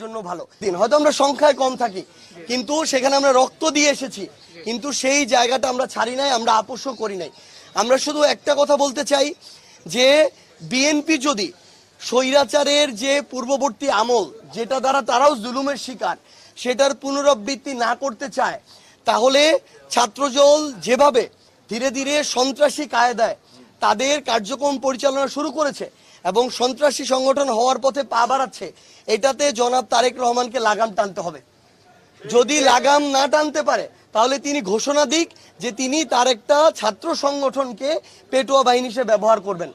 জন্য ভালো। হয়তো আমরা সংখ্যায় কম থাকি, কিন্তু সেখানে আমরা রক্ত দিয়ে এসেছি, কিন্তু সেই জায়গাটা আমরা ছাড়ি নাই, আমরা আপোষও করি নাই। আমরা শুধু একটা কথা বলতে চাই যে বিএনপি যদি স্বৈরাচারের যে পূর্ববর্তী আমল, যেটা দ্বারা তারাও জুলুমের শিকার, সেটার পুনরাবৃত্তি না করতে চায়, তাহলে ছাত্রদল যেভাবে ধীরে ধীরে সন্ত্রাসী কায়দায় তাদের কার্যক্রম পরিচালনা শুরু করেছে এবং সন্ত্রাসী সংগঠন হওয়ার পথে পা বাড়াচ্ছে, এটাতে জনাব তারেক রহমানকে লাগাম টানতে হবে। যদি লাগাম না টানতে পারে তাহলে তিনি ঘোষণা দিক যে তিনি তার একটা ছাত্র সংগঠনকে পেটুয়া বাহিনী হিসেবে ব্যবহার করবেন।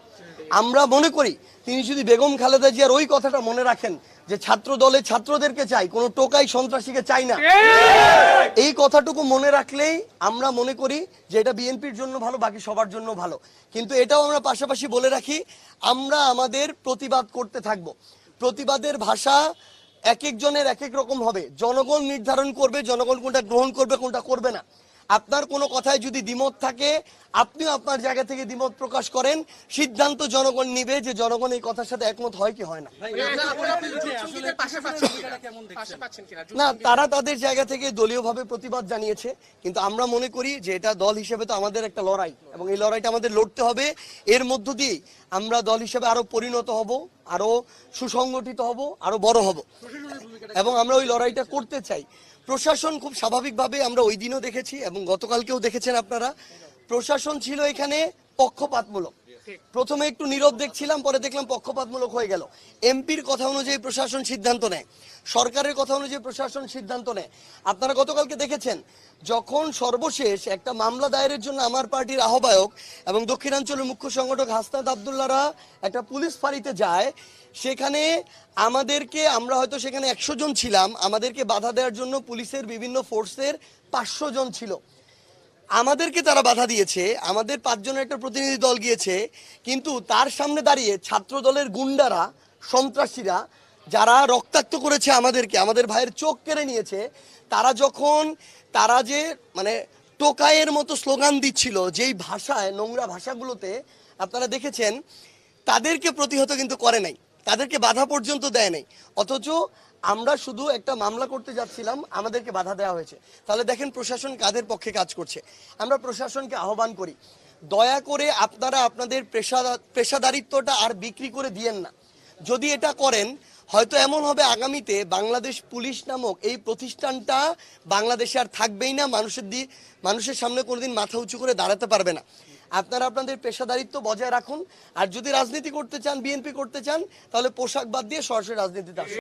আমরা মনে করি তিনি যদি বেগম খালেদা জিয়ার ওই কথাটা মনে রাখেন যে ছাত্র দলে ছাত্রদেরকে চাই, কোনো টোকাই সন্ত্রাসীকে চাই না, এই কথাটুকু মনে রাখলেই আমরা মনে করি যে এটা বিএনপির জন্য ভালো, বাকি সবার জন্য ভালো। কিন্তু এটাও আমরা পাশাপাশি বলে রাখি, আমরা আমাদের প্রতিবাদ করতে থাকব। প্রতিবাদের ভাষা এক একজনের এক এক রকম হবে, জনগণ নির্ধারণ করবে জনগণ কোনটা গ্রহণ করবে কোনটা করবে না। আপনার কোনো কথায় যদি দ্বিমত থাকে, আপনিও আপনার জায়গা থেকে দ্বিমত প্রকাশ করেন, সিদ্ধান্ত জনগণ নিবে যে জনগণ এই কথার সাথে একমত হয় কি হয় না। না, তারা তাদের জায়গা থেকে দলীয়ভাবে প্রতিবাদ জানিয়েছে, কিন্তু আমরা মনে করি যে এটা দল হিসেবে তো আমাদের একটা লড়াই, এবং এই লড়াইটা আমাদের লড়তে হবে। এর মধ্য দিয়ে আমরা দল হিসেবে আরো পরিণত হব, আরো সুসংগঠিত হব, আরো বড় হব, এবং আমরা ওই লড়াইটা করতে চাই। প্রশাসন খুব স্বাভাবিকভাবে, আমরা ওই দিনও দেখেছি এবং গতকালকেও দেখেছেন আপনারা, প্রশাসন ছিল এখানে পক্ষপাতমূলক। প্রথমে একটু নীরব দেখছিলাম, পরে দেখলাম পক্ষপাতমূলক হয়ে গেল। এমপির কথা অনুযায়ী প্রশাসন সিদ্ধান্ত নেয়, সরকারের কথা অনুযায়ী প্রশাসন সিদ্ধান্ত নেয়। আপনারা গতকালকে দেখেছেন যখন সর্বশেষ একটা মামলা দায়েরের জন্য আমার পার্টির আহ্বায়ক এবং দক্ষিণাঞ্চলের মুখ্য সংগঠক হাসনাত আবদুল্লাহরা একটা পুলিশ ফাঁড়িতে যায়, সেখানে আমাদেরকে, আমরা হয়তো সেখানে 100 জন ছিলাম, আমাদেরকে বাধা দেওয়ার জন্য পুলিশের বিভিন্ন ফোর্সের 500 জন ছিল। আমাদেরকে তারা বাধা দিয়েছে, আমাদের 5 জনের একটা প্রতিনিধি দল গিয়েছে, কিন্তু তার সামনে দাঁড়িয়ে ছাত্র দলের গুন্ডারা, সন্ত্রাসীরা যারা রক্তাক্ত করেছে আমাদেরকে, আমাদের ভাইয়ের চোখ কেড়ে নিয়েছে, তারা যে মানে টোকাইয়ের মতো স্লোগান দিচ্ছিল, যেই ভাষায়, নোংরা ভাষাগুলোতে আপনারা দেখেছেন, তাদেরকে প্রতিহত কিন্তু করে নাই, তাদেরকে বাধা পর্যন্ত দেয় নাই। অথচ আমরা শুধু একটা মামলা করতে যাচ্ছিলাম, আমাদেরকে বাধা দেওয়া হয়েছে। তাহলে দেখেন প্রশাসন কাদের পক্ষে কাজ করছে। আমরা প্রশাসনকে আহ্বান করি, দয়া করে আপনারা আপনাদের পেশাদারিত্বটা আর বিক্রি করে দিয়েন না। যদি এটা করেন, হয়তো এমন হবে আগামীতে বাংলাদেশ পুলিশ নামক এই প্রতিষ্ঠানটা বাংলাদেশে আর থাকবেই না, মানুষের সামনে কোনোদিন মাথা উঁচু করে দাঁড়াতে পারবে না। আপনারা আপনাদের পেশাদারিত্ব বজায় রাখুন, আর যদি রাজনীতি করতে চান, বিএনপি করতে চান, তাহলে পোশাক বাদ দিয়ে সরাসরি রাজনীতিতে আসুন।